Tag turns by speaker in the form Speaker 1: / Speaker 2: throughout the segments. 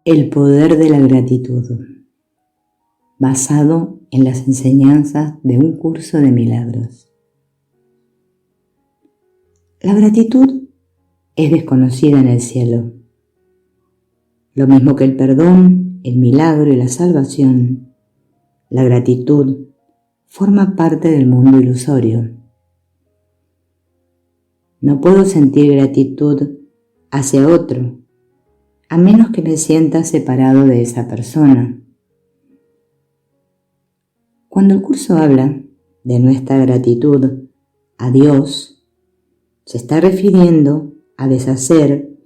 Speaker 1: El poder de la gratitud, basado en las enseñanzas de un curso de milagros. La gratitud es desconocida en el cielo. Lo mismo que el perdón, el milagro y la salvación, la gratitud forma parte del mundo ilusorio. No puedo sentir gratitud hacia otro, a menos que me sienta separado de esa persona. Cuando el curso habla de nuestra gratitud a Dios, se está refiriendo a deshacer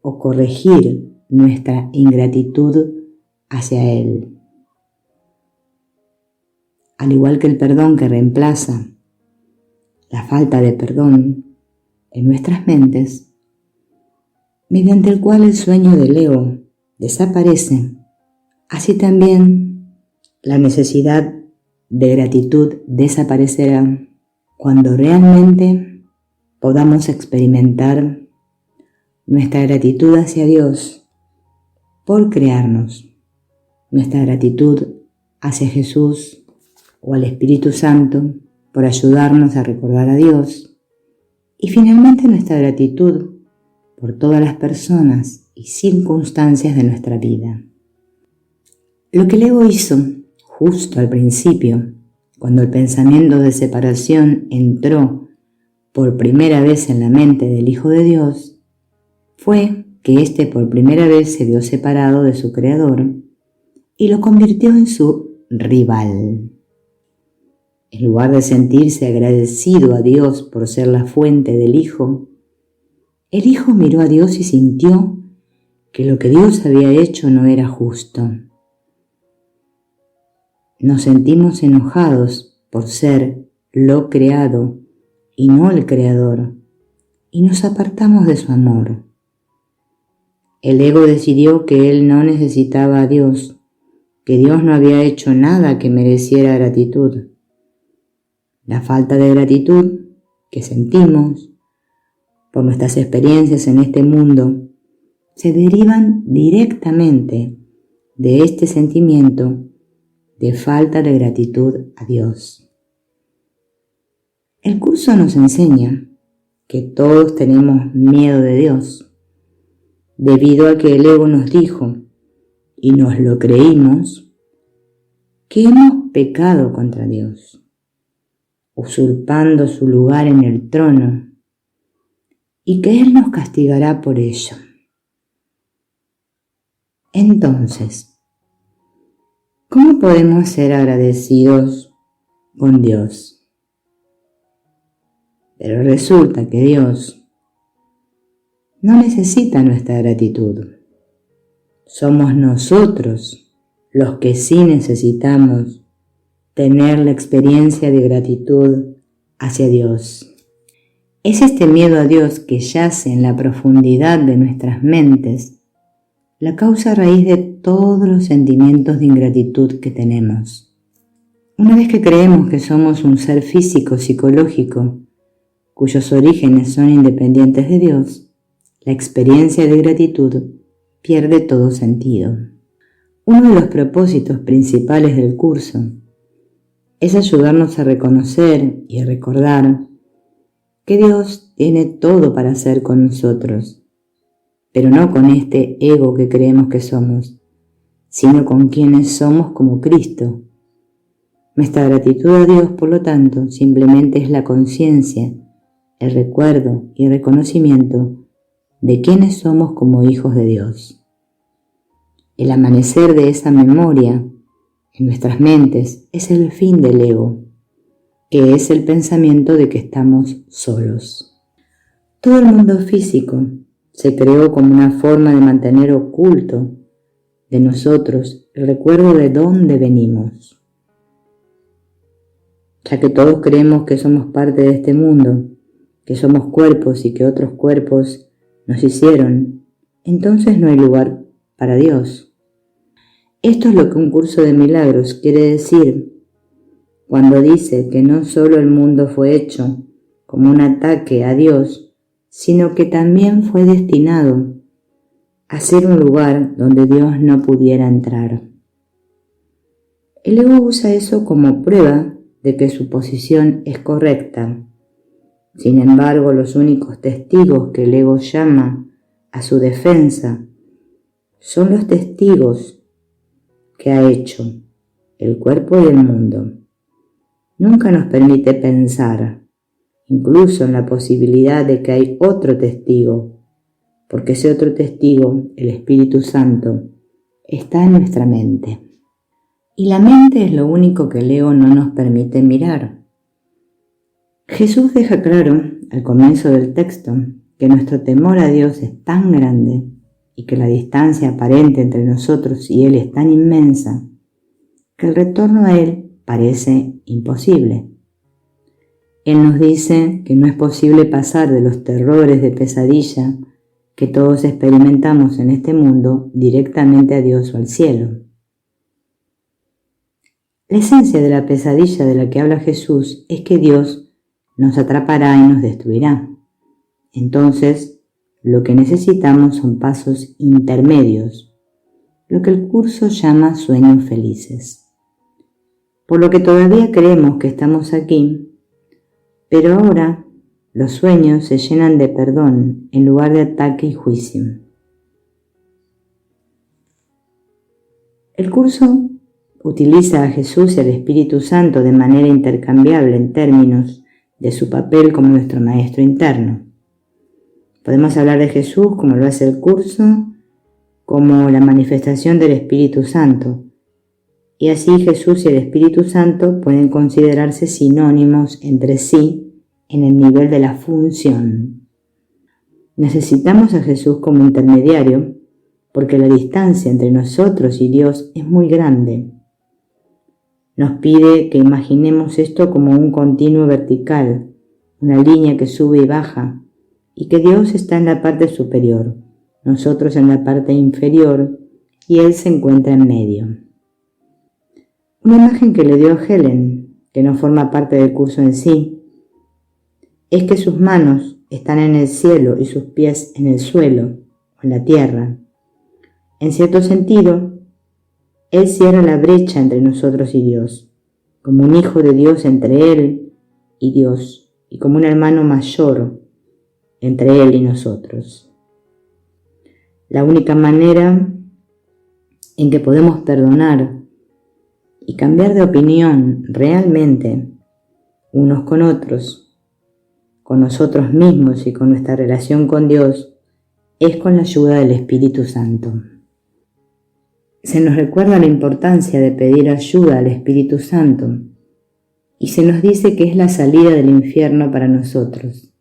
Speaker 1: o corregir nuestra ingratitud hacia Él. Al igual que el perdón que reemplaza la falta de perdón en nuestras mentes, mediante el cual el sueño del ego desaparece, así también la necesidad de gratitud desaparecerá cuando realmente podamos experimentar nuestra gratitud hacia Dios por crearnos, nuestra gratitud hacia Jesús o al Espíritu Santo por ayudarnos a recordar a Dios, y finalmente nuestra gratitud por todas las personas y circunstancias de nuestra vida. Lo que el ego hizo justo al principio, cuando el pensamiento de separación entró por primera vez en la mente del Hijo de Dios, fue que éste por primera vez se vio separado de su Creador y lo convirtió en su rival. En lugar de sentirse agradecido a Dios por ser la fuente del Hijo, el Hijo miró a Dios y sintió que lo que Dios había hecho no era justo. Nos sentimos enojados por ser lo creado y no el Creador, y nos apartamos de su amor. El ego decidió que él no necesitaba a Dios, que Dios no había hecho nada que mereciera gratitud. La falta de gratitud que sentimos por nuestras experiencias en este mundo se derivan directamente de este sentimiento de falta de gratitud a Dios. El curso nos enseña que todos tenemos miedo de Dios, debido a que el ego nos dijo, y nos lo creímos, que hemos pecado contra Dios, usurpando su lugar en el trono, y que Él nos castigará por ello. Entonces, ¿cómo podemos ser agradecidos con Dios? Pero resulta que Dios no necesita nuestra gratitud. Somos nosotros los que sí necesitamos tener la experiencia de gratitud hacia Dios. Es este miedo a Dios que yace en la profundidad de nuestras mentes la causa raíz de todos los sentimientos de ingratitud que tenemos. Una vez que creemos que somos un ser físico psicológico cuyos orígenes son independientes de Dios, la experiencia de gratitud pierde todo sentido. Uno de los propósitos principales del curso es ayudarnos a reconocer y a recordar que Dios tiene todo para hacer con nosotros, pero no con este ego que creemos que somos, sino con quienes somos como Cristo. Nuestra gratitud a Dios, por lo tanto, simplemente es la conciencia, el recuerdo y el reconocimiento de quienes somos como hijos de Dios. El amanecer de esa memoria en nuestras mentes es el fin del ego, que es el pensamiento de que estamos solos. Todo el mundo físico se creó como una forma de mantener oculto de nosotros el recuerdo de dónde venimos. Ya que todos creemos que somos parte de este mundo, que somos cuerpos y que otros cuerpos nos hicieron, entonces no hay lugar para Dios. Esto es lo que un curso de milagros quiere decir cuando dice que no solo el mundo fue hecho como un ataque a Dios, sino que también fue destinado hacer un lugar donde Dios no pudiera entrar. El ego usa eso como prueba de que su posición es correcta. Sin embargo, los únicos testigos que el ego llama a su defensa son los testigos que ha hecho el cuerpo y el mundo. Nunca nos permite pensar, incluso en la posibilidad de que hay otro testigo, porque ese otro testigo, el Espíritu Santo, está en nuestra mente. Y la mente es lo único que el ego no nos permite mirar. Jesús deja claro, al comienzo del texto, que nuestro temor a Dios es tan grande y que la distancia aparente entre nosotros y Él es tan inmensa, que el retorno a Él parece imposible. Él nos dice que no es posible pasar de los terrores de pesadilla que todos experimentamos en este mundo directamente a Dios o al cielo. La esencia de la pesadilla de la que habla Jesús es que Dios nos atrapará y nos destruirá. Entonces, lo que necesitamos son pasos intermedios, lo que el curso llama sueños felices. Por lo que todavía creemos que estamos aquí, pero ahora los sueños se llenan de perdón en lugar de ataque y juicio. El curso utiliza a Jesús y al Espíritu Santo de manera intercambiable en términos de su papel como nuestro maestro interno. Podemos hablar de Jesús como lo hace el curso, como la manifestación del Espíritu Santo, y así Jesús y el Espíritu Santo pueden considerarse sinónimos entre sí en el nivel de la función. Necesitamos a Jesús como intermediario porque la distancia entre nosotros y Dios es muy grande. Nos pide que imaginemos esto como un continuo vertical, una línea que sube y baja, y que Dios está en la parte superior, nosotros en la parte inferior, y Él se encuentra en medio. Una imagen que le dio Helen, que no forma parte del curso en sí, es que sus manos están en el cielo y sus pies en el suelo, o en la tierra. En cierto sentido, Él cierra la brecha entre nosotros y Dios, como un hijo de Dios entre Él y Dios, y como un hermano mayor entre Él y nosotros. La única manera en que podemos perdonar y cambiar de opinión realmente unos con otros, con nosotros mismos y con nuestra relación con Dios, es con la ayuda del Espíritu Santo. Se nos recuerda la importancia de pedir ayuda al Espíritu Santo y se nos dice que es la salida del infierno para nosotros,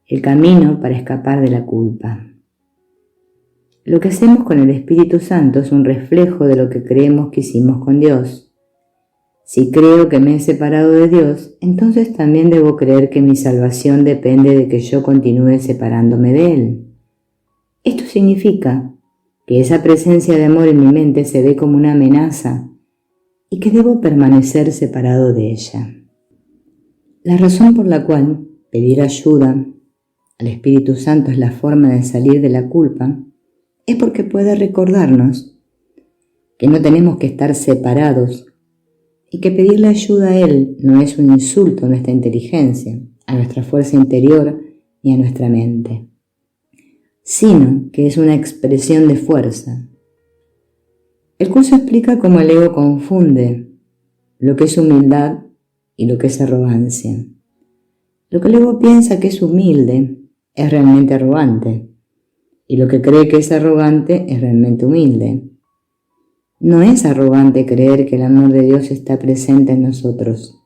Speaker 1: el camino para escapar de la culpa. Lo que hacemos con el Espíritu Santo es un reflejo de lo que creemos que hicimos con Dios. Si creo que me he separado de Dios, entonces también debo creer que mi salvación depende de que yo continúe separándome de Él. Esto significa que esa presencia de amor en mi mente se ve como una amenaza y que debo permanecer separado de ella. La razón por la cual pedir ayuda al Espíritu Santo es la forma de salir de la culpa es porque puede recordarnos que no tenemos que estar separados y que pedirle ayuda a Él no es un insulto a nuestra inteligencia, a nuestra fuerza interior ni a nuestra mente, sino que es una expresión de fuerza. El curso explica cómo el ego confunde lo que es humildad y lo que es arrogancia. Lo que el ego piensa que es humilde es realmente arrogante, y lo que cree que es arrogante es realmente humilde. No es arrogante creer que el amor de Dios está presente en nosotros,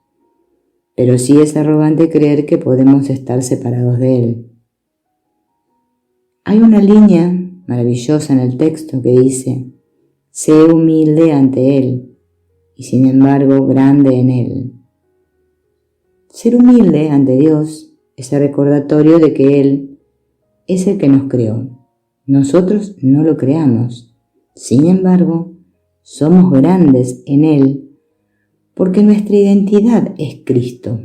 Speaker 1: pero sí es arrogante creer que podemos estar separados de Él. Hay una línea maravillosa en el texto que dice: sé humilde ante Él y sin embargo grande en Él. Ser humilde ante Dios es el recordatorio de que Él es el que nos creó. Nosotros no lo creamos. Sin embargo, somos grandes en Él porque nuestra identidad es Cristo.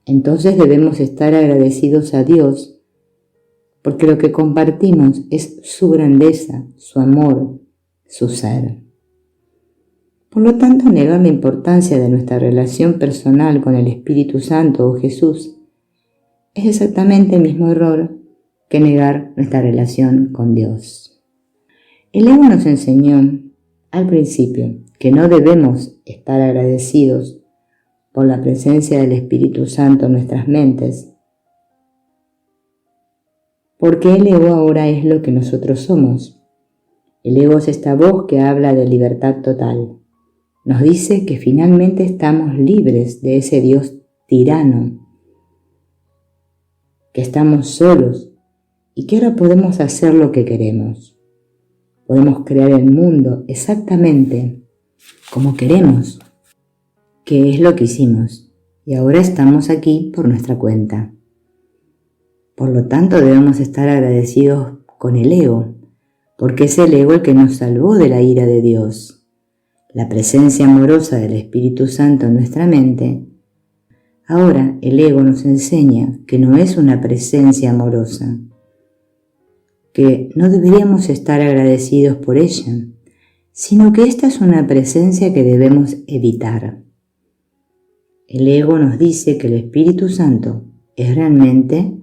Speaker 1: Entonces debemos estar agradecidos a Dios porque lo que compartimos es su grandeza, su amor, su ser. Por lo tanto, negar la importancia de nuestra relación personal con el Espíritu Santo o Jesús es exactamente el mismo error que negar nuestra relación con Dios. El ego nos enseñó al principio que no debemos estar agradecidos por la presencia del Espíritu Santo en nuestras mentes, porque el ego ahora es lo que nosotros somos. El ego es esta voz que habla de libertad total. Nos dice que finalmente estamos libres de ese Dios tirano, que estamos solos y que ahora podemos hacer lo que queremos. Podemos crear el mundo exactamente como queremos, que es lo que hicimos, y ahora estamos aquí por nuestra cuenta. Por lo tanto, debemos estar agradecidos con el ego, porque es el ego el que nos salvó de la ira de Dios. La presencia amorosa del Espíritu Santo en nuestra mente. Ahora el ego nos enseña que no es una presencia amorosa, que no deberíamos estar agradecidos por ella, sino que esta es una presencia que debemos evitar. El ego nos dice que el Espíritu Santo es realmente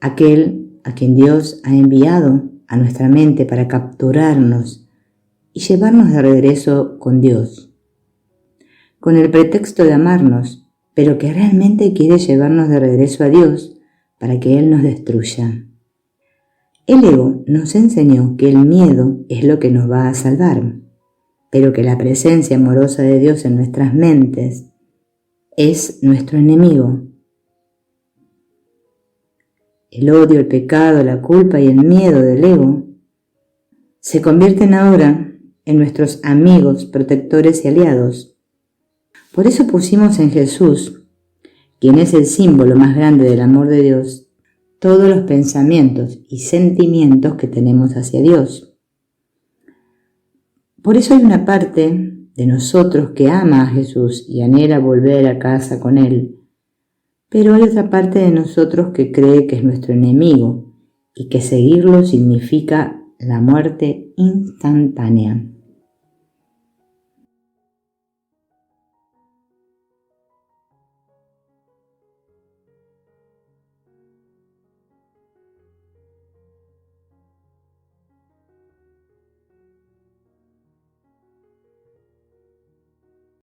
Speaker 1: aquel a quien Dios ha enviado a nuestra mente para capturarnos y llevarnos de regreso con Dios, con el pretexto de amarnos, pero que realmente quiere llevarnos de regreso a Dios para que Él nos destruya. El ego nos enseñó que el miedo es lo que nos va a salvar, pero que la presencia amorosa de Dios en nuestras mentes es nuestro enemigo. El odio, el pecado, la culpa y el miedo del ego se convierten ahora en nuestros amigos, protectores y aliados. Por eso pusimos en Jesús, quien es el símbolo más grande del amor de Dios, todos los pensamientos y sentimientos que tenemos hacia Dios. Por eso hay una parte de nosotros que ama a Jesús y anhela volver a casa con Él, pero hay otra parte de nosotros que cree que es nuestro enemigo y que seguirlo significa la muerte instantánea.